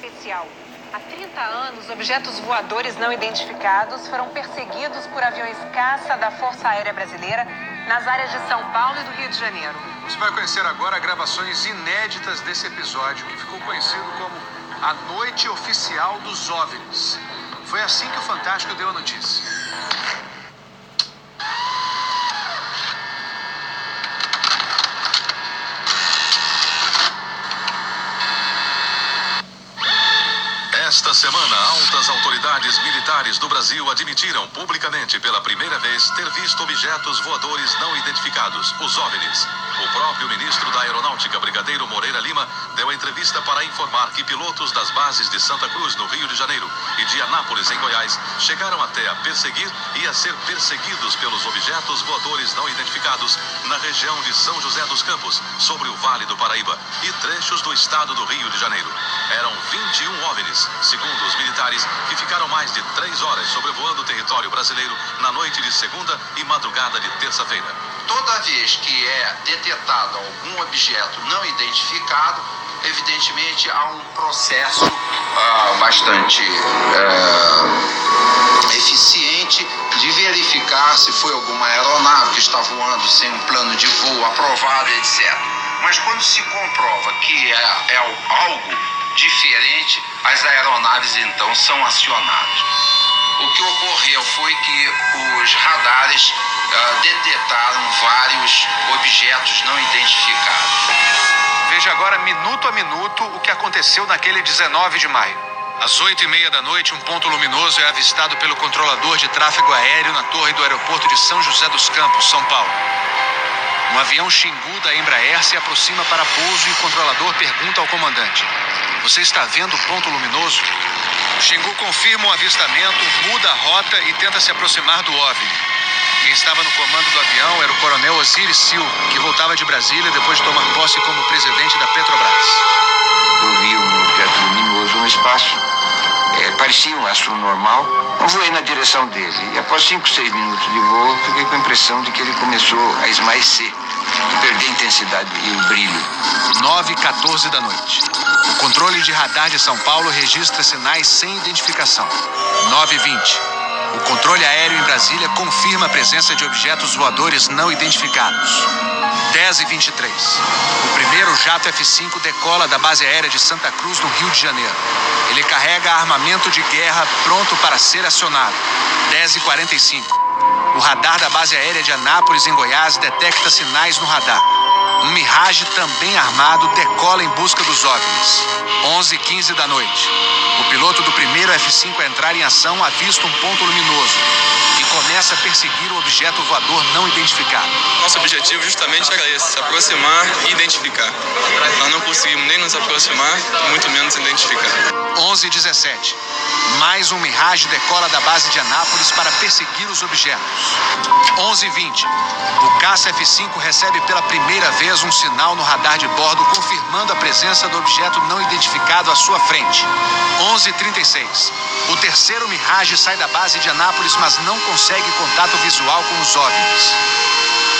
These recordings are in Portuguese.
especial. Há 30 anos, objetos voadores não identificados foram perseguidos por aviões caça da Força Aérea Brasileira nas áreas de São Paulo e do Rio de Janeiro. Você vai conhecer agora gravações inéditas desse episódio, que ficou conhecido como a Noite Oficial dos OVNIs. Foi assim que o Fantástico deu a notícia. Esta semana, altas autoridades militares do Brasil admitiram publicamente pela primeira vez ter visto objetos voadores não identificados, os OVNIs. O próprio ministro da Aeronáutica, Brigadeiro Moreira Lima, deu entrevista para informar que pilotos das bases de Santa Cruz, no Rio de Janeiro, e de Anápolis, em Goiás, chegaram até a perseguir e a ser perseguidos pelos objetos voadores não identificados na região de São José dos Campos, sobre o Vale do Paraíba, e trechos do estado do Rio de Janeiro. Eram 21 OVNIs, segundo os militares, que ficaram mais de 3 horas sobrevoando o território brasileiro na noite de segunda e madrugada de terça-feira. Toda vez que é detectado algum objeto não identificado, evidentemente há um processo bastante eficiente de verificar se foi alguma aeronave que está voando sem um plano de voo aprovado, etc. Mas quando se comprova que é algo diferente, as aeronaves então são acionadas. O que ocorreu foi que os radares detectaram vários objetos não identificados. Veja agora, minuto a minuto, o que aconteceu naquele 19 de maio. Às 8h30 da noite, um ponto luminoso é avistado pelo controlador de tráfego aéreo na torre do aeroporto de São José dos Campos, São Paulo. Um avião Xingu da Embraer se aproxima para pouso e o controlador pergunta ao comandante: "Você está vendo o ponto luminoso?" O Xingu confirma o avistamento, muda a rota e tenta se aproximar do OVNI. Quem estava no comando do avião era o coronel Osiris Silva, que voltava de Brasília depois de tomar posse como presidente da Petrobras. Eu vi um objeto luminoso no espaço, parecia um astro normal. Eu voei na direção dele e após 5, 6 minutos de voo, fiquei com a impressão de que ele começou a esmaecer, perder a intensidade e o brilho. 9h14 da noite. O controle de radar de São Paulo registra sinais sem identificação. 9h20. O controle aéreo em Brasília confirma a presença de objetos voadores não identificados. 10h23. O primeiro jato F-5 decola da base aérea de Santa Cruz, no Rio de Janeiro. Ele carrega armamento de guerra pronto para ser acionado. 10h45. O radar da base aérea de Anápolis, em Goiás, detecta sinais no radar. Um Mirage também armado decola em busca dos OVNIs. 11h15 da noite. O piloto do primeiro F-5 a entrar em ação avista um ponto luminoso e começa a perseguir o objeto voador não identificado. Nosso objetivo justamente era esse, se aproximar e identificar. Nós não conseguimos nem nos aproximar, muito menos identificar. 11h17. Mais um Mirage decola da base de Anápolis para perseguir os objetos. 11h20. O caça F-5 recebe pela primeira vez um sinal no radar de bordo confirmando a presença do objeto não identificado à sua frente. 11h36. O terceiro Mirage sai da base de Anápolis, mas não consegue contato visual com os OVNIs.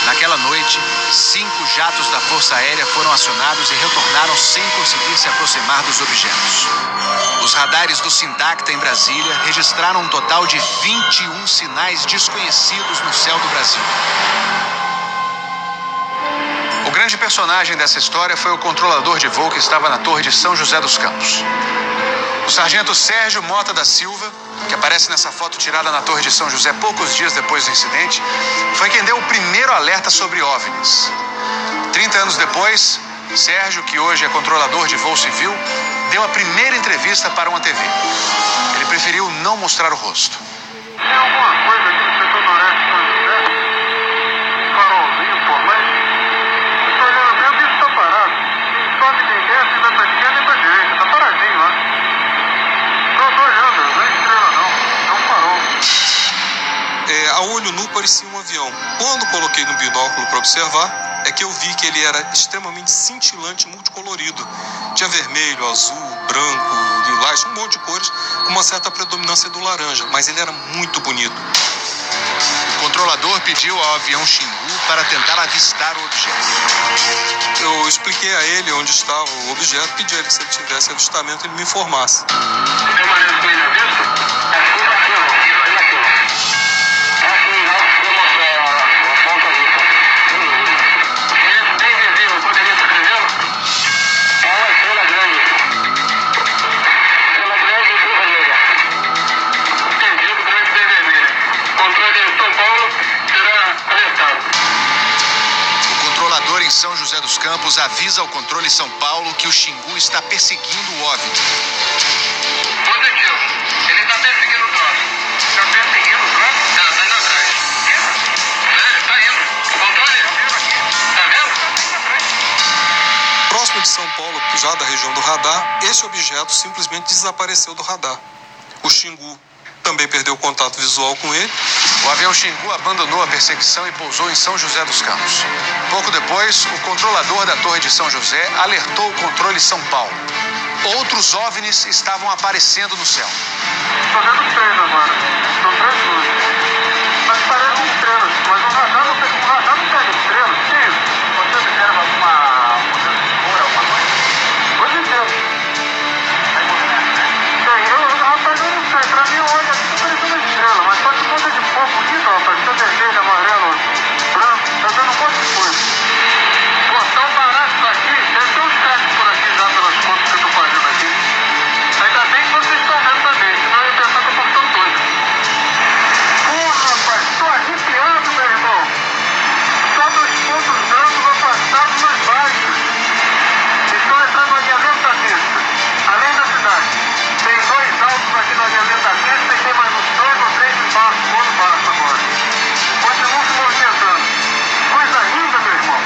Naquela noite, 5 jatos da Força Aérea foram acionados e retornaram sem conseguir se aproximar dos objetos. Os radares do Sindacta em Brasília registraram um total de 21 sinais desconhecidos no céu do Brasil. O grande personagem dessa história foi o controlador de voo que estava na torre de São José dos Campos. O sargento Sérgio Mota da Silva, que aparece nessa foto tirada na torre de São José poucos dias depois do incidente, foi quem deu o primeiro alerta sobre OVNIs. 30 anos depois, Sérgio, que hoje é controlador de voo civil, deu a primeira entrevista para uma TV. Ele preferiu não mostrar o rosto. Tem alguma coisa aqui no setor noreste de São José? Farolzinho por lá? Eu tô olhando bem, o bicho tá parado. Quem sobe, quem desce, vai pra esquerda e pra direita. Tá paradinho lá. Tô olhando, não é estrela não. É um farol. A olho nu parecia um avião. Quando coloquei no binóculo para observar, é que eu vi que ele era extremamente cintilante, multicolorido. Tinha vermelho, azul, branco, lilás, um monte de cores, com uma certa predominância do laranja, mas ele era muito bonito. O controlador pediu ao avião Xingu para tentar avistar o objeto. Eu expliquei a ele onde estava o objeto, pedi a ele que se ele tivesse avistamento ele me informasse. Tem maneira de ir à vista? É assim daqui, ó. Vem daqui, ó. É assim, ó. Vou mostrar a ponta vista. Esse bem visível, eu poderia descrevê-lo? É uma estrela grande. Estrela grande e bem vermelha. Entendido, grande e bem vermelha. Controle de São Paulo será alertado. O controlador em São José dos Campos avisa ao controle São Paulo que o Xingu está perseguindo o OVNI. Positivo. Ele está perseguindo o troço. Está perseguindo o troço? Tá indo atrás. Sério, tá indo. Controle? Tá vendo? Próximo de São Paulo, já da região do radar, esse objeto simplesmente desapareceu do radar. O Xingu também perdeu contato visual com ele. O avião Xingu abandonou a perseguição e pousou em São José dos Campos. Pouco depois, o controlador da Torre de São José alertou o controle São Paulo. Outros OVNIs estavam aparecendo no céu. Estou vendo 3 agora. São 3 luzes. Mas parecem estrelas. Mas o radar não pega estrelas. Que isso? Você observa alguma cor, alguma coisa? Pois é. Rapaz, eu não sei. Pra mim, olha, tá parecendo uma estrela. Mas só que conta de cor bonita, rapaz. Tá vermelho, amarelo, branco. Tá dando um monte de coisa. Pô, tão barato isso aqui. Deve ter uns caras por aqui já pelas contas que eu tô fazendo aqui. Ainda bem que vocês estão vendo também, senão eu ia pensar que eu tô ficando doido. Porra, rapaz, tô arrepiado, meu irmão. Só 2 pontos brancos afastados mais baixos. Estão entrando no alinhamento da pista, além da cidade. Tem 2 altos aqui no alinhamento da pista e tem mais uns 2 ou 3 embaixo, todo baixo agora. Continuam se movimentando. Coisa linda, meu irmão.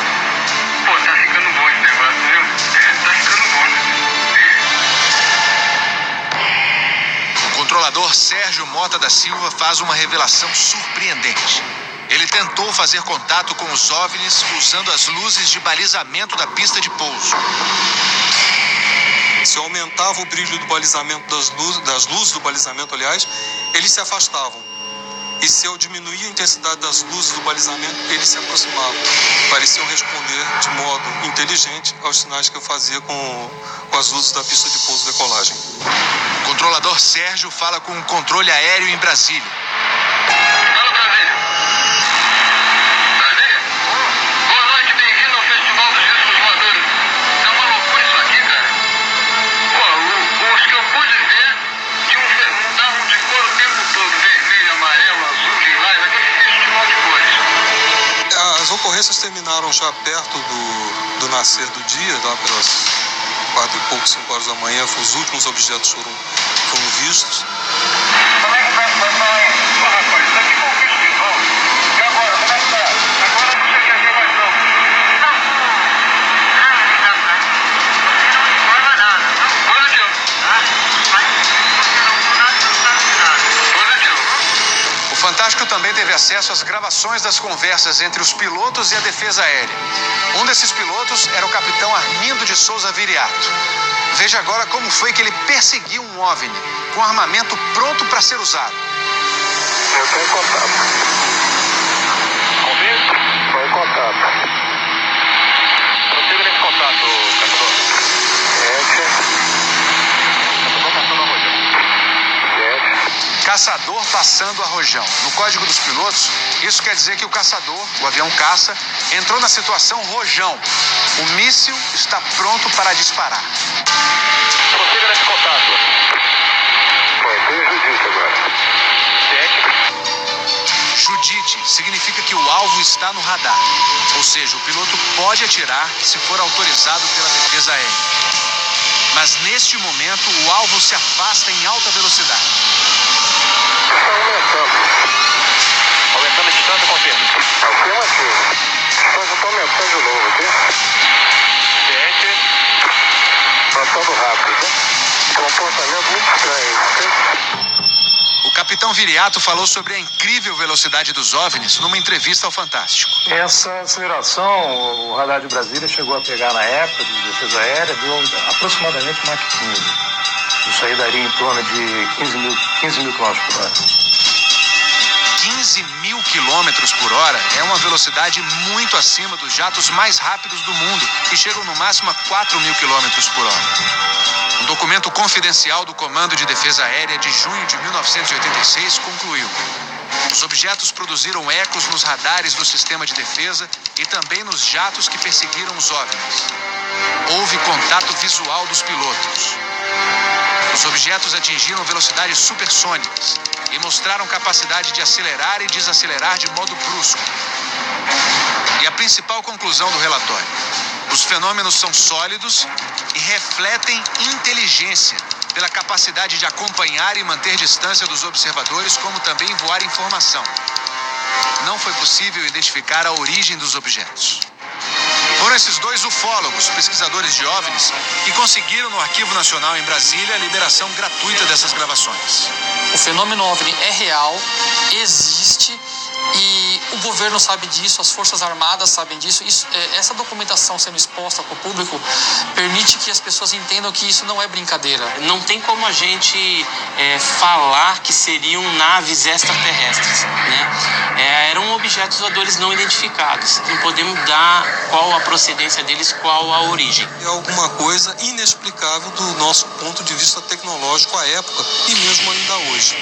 Pô, tá ficando bom esse negócio, viu? Tá ficando bom, né? O controlador Sérgio Mota da Silva faz uma revelação surpreendente. Ele tentou fazer contato com os OVNIs usando as luzes de balizamento da pista de pouso. Se aumentava o brilho do balizamento das luzes do balizamento, aliás, eles se afastavam. E se eu diminuía a intensidade das luzes do balizamento, eles se aproximavam. Pareciam responder de modo inteligente aos sinais que eu fazia com as luzes da pista de pouso e decolagem. O controlador Sérgio fala com o controle aéreo em Brasília. Fala, Brasília. Brasília? Boa noite, bem-vindo ao Festival dos Discos Voadores. É uma loucura isso aqui, cara. Pô, os que eu pude ver mudavam de cor o tempo todo. Vermelho, amarelo, azul, lilás, aquele festival de cores. As ocorrências terminaram já perto do nascer do dia, lá pelas 4 e pouco, 5 horas da manhã. Os últimos objetos foram vistos. Como é que vai falar aí? Pô, rapaz, isso aqui foi um festival. E agora, como é que tá? Agora você quer ver mais não? Não. Você não informa nada. Positivo. Mas você não sabe nada. Positivo. O Fantástico também teve acesso às gravações das conversas entre os pilotos e a defesa aérea. Um desses pilotos era o capitão Armindo de Souza Viriato. Veja agora como foi que ele perseguiu um OVNI com armamento pronto para ser usado. Eu tô em contato. Ouvindo? Tô em contato. Prossiga nesse contato, caçador. Caçador passando a rojão. Caçador passando a rojão. No código dos pilotos, isso quer dizer que o caçador, o avião caça, entrou na situação rojão. O míssil está pronto para disparar. Prossiga nesse contato. Foi, tem Judite agora. Judite significa que o alvo está no radar. Ou seja, o piloto pode atirar se for autorizado pela defesa aérea. Mas neste momento, o alvo se afasta em alta velocidade. Está aumentando. Aumentando a distância, confirma. Afirmativo. A distância está aumentando de novo, ok? 7. Passando rápido, né? Comportamento muito estranho, ok? O capitão Viriato falou sobre a incrível velocidade dos OVNIs numa entrevista ao Fantástico. Essa aceleração, o radar de Brasília chegou a pegar na época de defesa aérea, deu aproximadamente Mach 15. Isso aí daria em torno de 15 mil km por hora. 15 13.000 km/h é uma velocidade muito acima dos jatos mais rápidos do mundo, que chegam no máximo a 4.000 km/h. Um documento confidencial do Comando de Defesa Aérea de junho de 1986 concluiu: os objetos produziram ecos nos radares do sistema de defesa e também nos jatos que perseguiram os OVNIs. Houve contato visual dos pilotos. Os objetos atingiram velocidades supersônicas e mostraram capacidade de acelerar e desacelerar de modo brusco. E a principal conclusão do relatório: os fenômenos são sólidos e refletem inteligência pela capacidade de acompanhar e manter distância dos observadores, como também voar informação. Não foi possível identificar a origem dos objetos. Foram esses dois ufólogos, pesquisadores de OVNIs, que conseguiram no Arquivo Nacional em Brasília a liberação gratuita dessas gravações. O fenômeno OVNI é real, existe, e o governo sabe disso, as Forças Armadas sabem disso. Essa documentação sendo exposta para o público permite que as pessoas entendam que isso não é brincadeira. Não tem como a gente falar que seriam naves extraterrestres, né? Eram objetos voadores não identificados. Não podemos dar qual a procedência deles, qual a origem. É alguma coisa inexplicável do nosso ponto de vista tecnológico à época e mesmo ainda hoje.